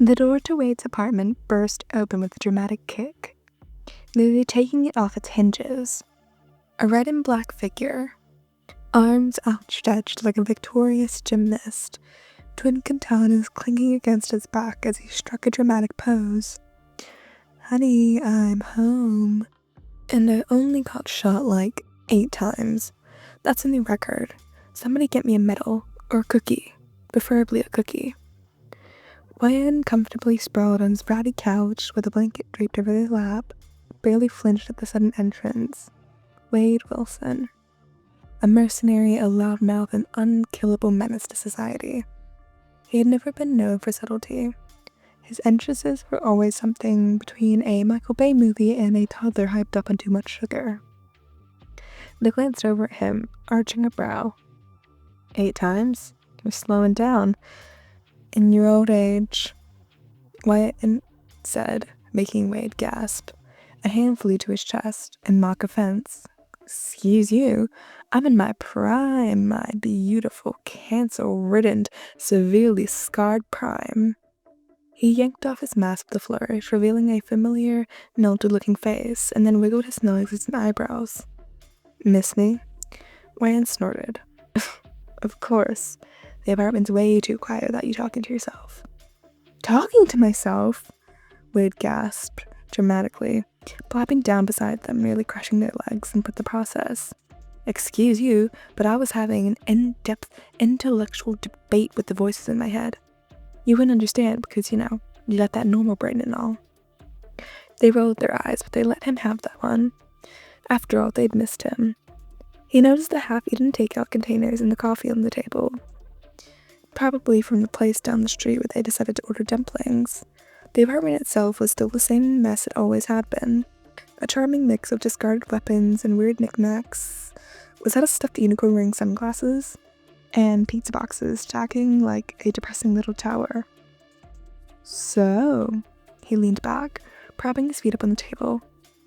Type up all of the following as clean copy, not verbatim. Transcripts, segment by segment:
The door to Wade's apartment burst open with a dramatic kick, nearly taking it off its hinges. A red and black figure, arms outstretched like a victorious gymnast, twin katanas clinking against his back as he struck a dramatic pose. "Honey, I'm home." And I only got shot like 8 times. That's a new record. Somebody get me a medal, or a cookie, preferably a cookie. Wyan, comfortably sprawled on his ratty couch with a blanket draped over his lap, barely flinched at the sudden entrance. Wade Wilson. A mercenary, a loudmouth, an unkillable menace to society. He had never been known for subtlety. His entrances were always something between a Michael Bay movie and a toddler hyped up on too much sugar. They glanced over at him, arching a brow. 8 times? You're slowing down. In your old age, Wyatt said, making Wade gasp. A hand flew to his chest, in mock offense. "Excuse you, I'm in my prime, my beautiful, cancer-ridden, severely scarred prime." He yanked off his mask with a flourish, revealing a familiar, melted-looking face, and then wiggled his nose and eyebrows. "Miss me?" Wyan snorted. "Of course. The apartment's way too quiet without you talking to yourself." "Talking to myself?" Wade gasped, dramatically, plopping down beside them, nearly crushing their legs and put the process. "Excuse you, but I was having an in-depth intellectual debate with the voices in my head. You wouldn't understand because, you got that normal brain and all." They rolled their eyes, but they let him have that one. After all, they'd missed him. He noticed the half-eaten takeout containers and the coffee on the table. Probably from the place down the street where they decided to order dumplings. The apartment itself was still the same mess it always had been. A charming mix of discarded weapons and weird knickknacks. Was that a stuffed unicorn wearing sunglasses? And pizza boxes stacking like a depressing little tower. "So," he leaned back, propping his feet up on the table.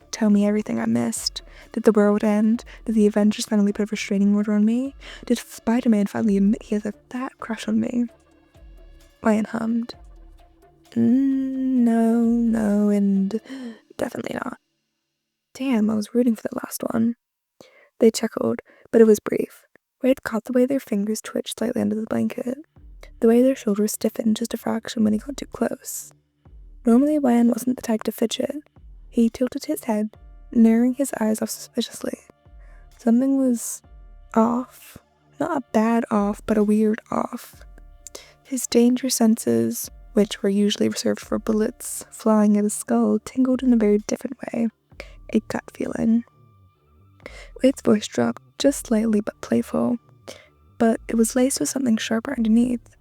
"Tell me everything I missed. Did the world end? Did the Avengers finally put a restraining order on me? Did Spider-Man finally admit he has a fat crush on me?" Ryan hummed. No, and definitely not." "Damn, I was rooting for the last one." They chuckled, but it was brief. Wade caught the way their fingers twitched slightly under the blanket, the way their shoulders stiffened just a fraction when he got too close. Normally, Ryan wasn't the type to fidget. He tilted his head, narrowing his eyes off suspiciously. Something was off. Not a bad off, but a weird off. His danger senses, which were usually reserved for bullets flying at his skull, tingled in a very different way. A gut feeling. Wade's voice dropped, just slightly but playful, but it was laced with something sharper underneath.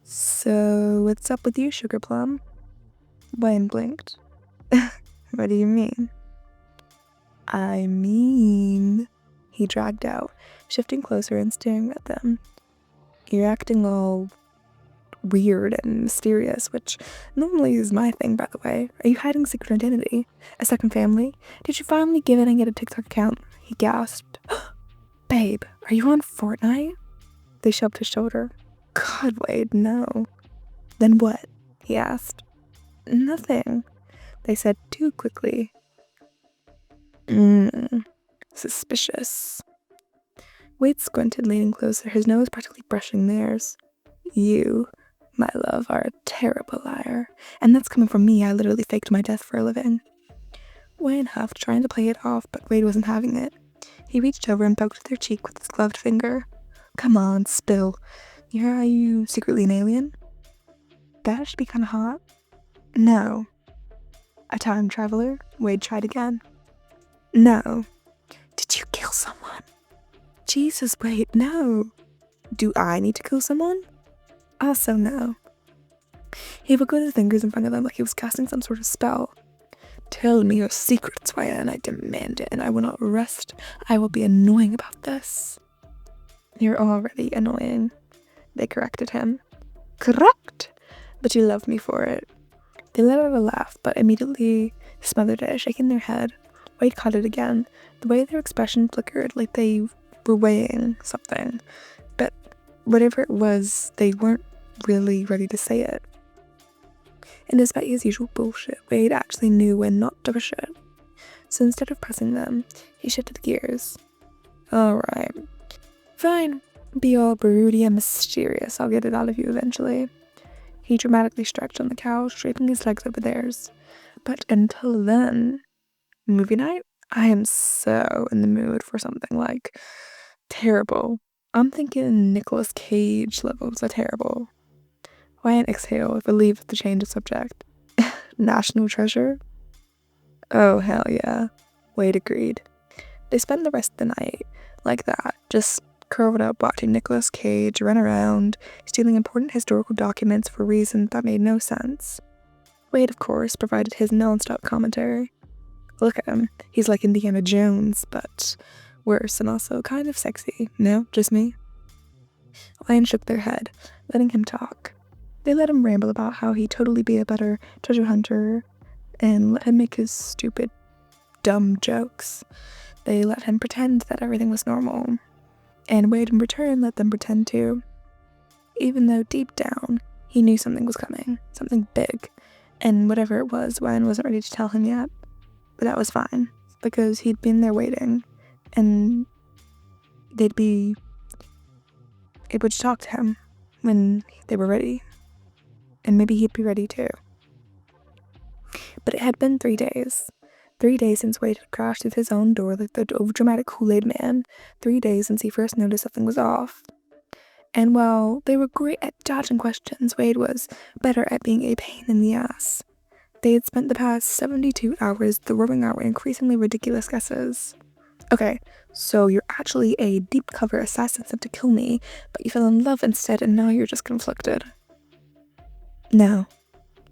"So, what's up with you, Sugar Plum?" Wayne blinked. "What do you mean?" "I mean," he dragged out, shifting closer and staring at them. "You're acting all weird and mysterious, which normally is my thing, by the way. Are you hiding secret identity? A second family? Did you finally give in and get a TikTok account?" He gasped. "Babe, are you on Fortnite?" They shoved his shoulder. "God, Wade, no." "Then what?" he asked. "Nothing," they said too quickly. Suspicious." Wade squinted, leaning closer, his nose practically brushing theirs. "You, my love, are a terrible liar. And that's coming from me. I literally faked my death for a living." Wayne huffed, trying to play it off, but Wade wasn't having it. He reached over and poked their cheek with his gloved finger. "Come on, spill. Are you secretly an alien?" "That should be kinda hot." "No." "A time traveler?" Wade tried again. "No." "Did you kill someone?" "Jesus, Wade, no." "Do I need to kill someone?" "Also no." He wiggled his fingers in front of him like he was casting some sort of spell. "Tell me your secrets, Ryan. I demand it, and I will not rest. I will be annoying about this." "You're already annoying," they corrected him. "Correct! But you love me for it." They let out a laugh, but immediately smothered it, shaking their head. Wade caught it again, the way their expression flickered like they were weighing something. But whatever it was, they weren't really ready to say it. And despite his usual bullshit, Wade actually knew when not to push it. So instead of pressing them, he shifted gears. Alright. Fine. Be all broody and mysterious. I'll get it out of you eventually. He dramatically stretched on the couch, draping his legs over theirs. But until then, movie night? I am so in the mood for something like terrible. I'm thinking Nicolas Cage levels of terrible. Why an exhale, relieved to change the subject? National Treasure? Oh, hell yeah. Wade agreed. They spent the rest of the night like that, just curled up watching Nicolas Cage run around, stealing important historical documents for reasons that made no sense. Wade, of course, provided his non-stop commentary. Look at him. He's like Indiana Jones, but worse and also kind of sexy. No, just me? Lion shook their head, letting him talk. They let him ramble about how he'd totally be a better treasure hunter and let him make his stupid, dumb jokes. They let him pretend that everything was normal. And Wade in return let them pretend too. Even though deep down, he knew something was coming, something big. And whatever it was, Ryan wasn't ready to tell him yet. But that was fine, because he'd been there waiting, and they'd be able to talk to him when they were ready. And maybe he'd be ready too. But it had been 3 days. 3 days since Wade had crashed through his own door like the overdramatic Kool-Aid man. 3 days since he first noticed something was off. And while they were great at dodging questions, Wade was better at being a pain in the ass. They had spent the past 72 hours throwing out increasingly ridiculous guesses. Okay, so you're actually a deep cover assassin sent to kill me, but you fell in love instead and now you're just conflicted. No,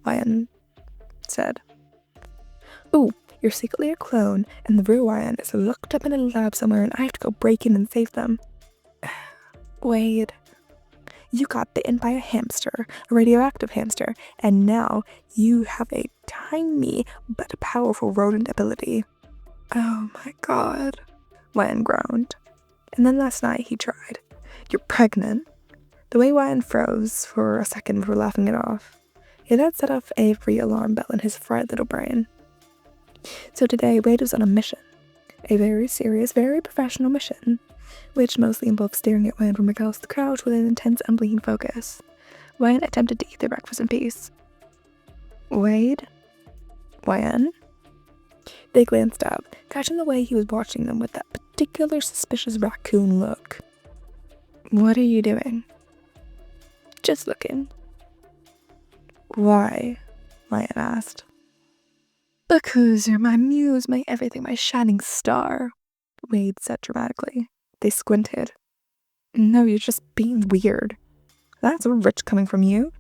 Ryan said. Ooh, you're secretly a clone, and the real Ryan is locked up in a lab somewhere and I have to go break in and save them. Wade, you got bitten by a hamster, a radioactive hamster, and now you have a tiny but powerful rodent ability. Oh my god, Ryan groaned. And then last night he tried. You're pregnant. The way Ryan froze for a second before laughing it off, it had set off every alarm bell in his fried little brain. So today Wade was on a mission. A very serious, very professional mission, which mostly involved staring at Ryan from across the couch with an intense, unblinking focus. Ryan attempted to eat their breakfast in peace. Wade? Ryan? They glanced up, catching the way he was watching them with that particular suspicious raccoon look. What are you doing? Just looking. Why? Ryan asked. Because you're my muse, my everything, my shining star, Wade said dramatically. They squinted. No, you're just being weird. That's rich coming from you.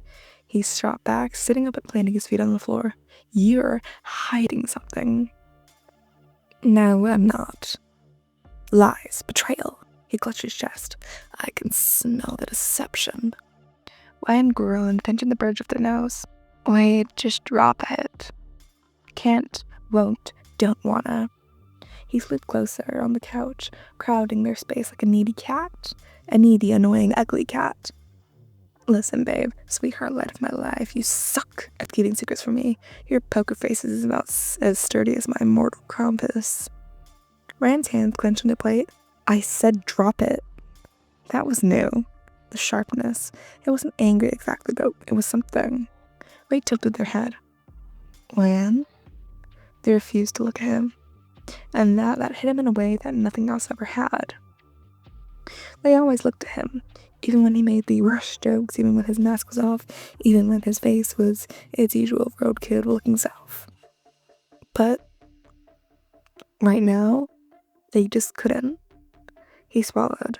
He shot back, sitting up and planting his feet on the floor. You're hiding something. No, I'm not. Lies, betrayal. He clutched his chest. I can smell the deception. Ryan groaned, pinching the bridge of their nose. Wade, just drop it. Can't, won't, don't wanna. He slid closer on the couch, crowding their space like a needy cat. A needy, annoying, ugly cat. Listen, babe, sweetheart, light of my life, you suck at keeping secrets from me. Your poker face is about as sturdy as my immortal compass. Ryan's hands clenched on the plate. I said drop it. That was new. The sharpness. It wasn't angry exactly, but it was something. Wade tilted their head. Ryan? They refused to look at him, and that hit him in a way that nothing else ever had. They always looked at him, even when he made the worst jokes, even when his mask was off, even when his face was its usual roadkill-looking self. But right now, they just couldn't. He swallowed.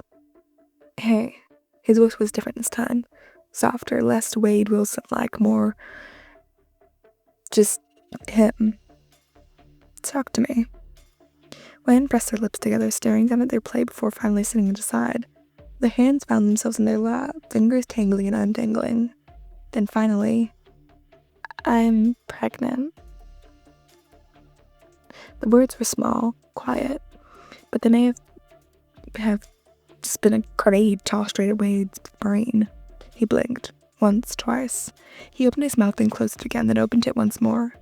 Hey, his voice was different this time. Softer, less Wade Wilson-like, more just him. Talk to me. Ryan pressed their lips together, staring down at their plate before finally sitting to decide. Their hands found themselves in their lap, fingers tangling and untangling. Then finally, I'm pregnant. The words were small, quiet, but they may have just been a grenade tossed straight at Wade's brain. He blinked. Once, twice. He opened his mouth and closed it again, then opened it once more.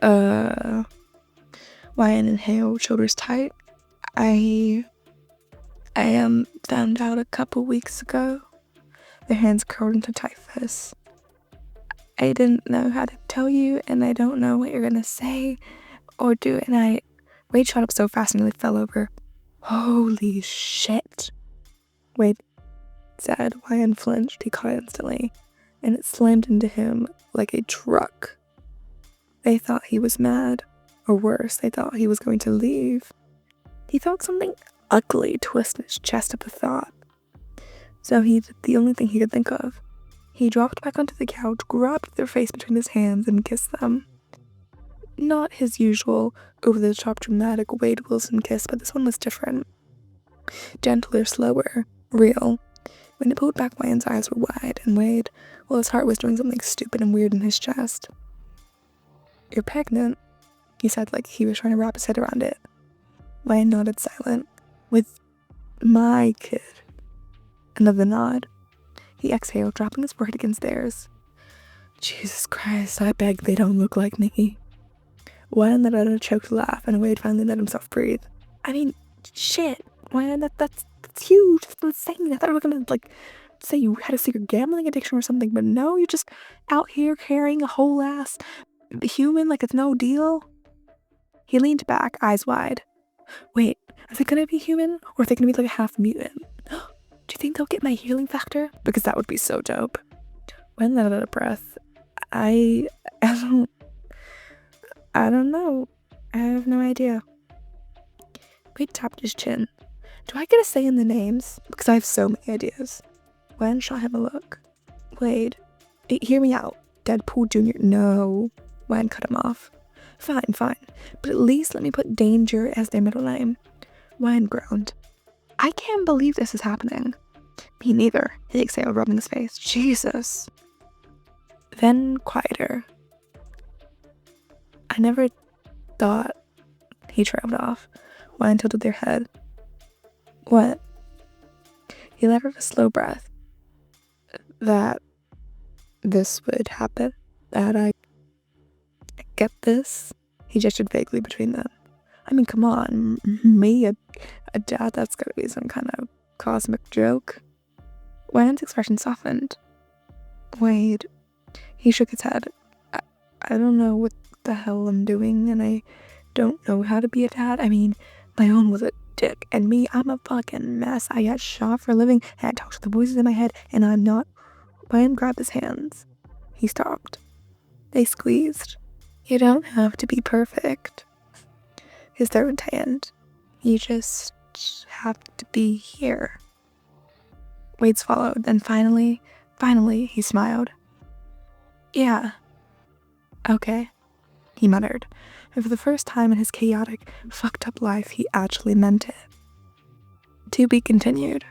Ryan inhaled, shoulders tight. I found out a couple weeks ago. Their hands curled into tight fists. I didn't know how to tell you, and I don't know what you're gonna say or do, and Wade shot up so fast and nearly fell over. Holy shit, Wade said. Ryan flinched. He caught it instantly, and it slammed into him like a truck. They thought he was mad, or worse, they thought he was going to leave. He felt something ugly twist in his chest at the thought. So he did the only thing he could think of. He dropped back onto the couch, grabbed their face between his hands, and kissed them. Not his usual, over-the-top dramatic Wade Wilson kiss, but this one was different. Gentler, slower, real. When it pulled back, Ryan's eyes were wide, and Wade, well, his heart was doing something stupid and weird in his chest. "You're pregnant," he said like he was trying to wrap his head around it. Ryan nodded silent. "With my kid." Another nod. He exhaled, dropping his forehead against theirs. "Jesus Christ, I beg they don't look like me." Ryan let out a choked laugh, and Wade finally let himself breathe. "I mean, shit, Ryan, that's huge, that's insane. I thought we were gonna, say you had a secret gambling addiction or something, but no, you're just out here carrying a whole ass human like it's no deal." He leaned back, eyes wide. "Wait, are they gonna be human, or are they gonna be like a half mutant? Do you think they'll get my healing factor? Because that would be so dope." When let out a breath. I don't know. I have no idea. Wade tapped his chin. "Do I get a say in the names? Because I have so many ideas." Wen shot him a look. "Wade, hear me out. Deadpool Jr. No." Wen cut him off. Fine, but at least let me put Danger as their middle name." Wen groaned. "I can't believe this is happening." "Me neither," he exhaled, rubbing his face. "Jesus." Then quieter. "I never thought," he trailed off. Ryan tilted their head. "What?" He let out a slow breath. "That this would happen? That I get this?" He gestured vaguely between them. "I mean, come on, me, a dad, that's gotta be some kind of cosmic joke." Ryan's expression softened. "Wade," he shook his head. I don't know what the hell I'm doing, and I don't know how to be a dad. I mean, my own was a dick, and me, I'm a fucking mess. I get shot for a living, and I talk to the voices in my head, and I'm not." Ryan grabbed his hands. He stopped. They squeezed. "You don't have to be perfect." His throat tightened. "You just have to be here." Wade swallowed, then finally, he smiled. "Yeah. Okay," he muttered, and for the first time in his chaotic, fucked up life, he actually meant it. To be continued.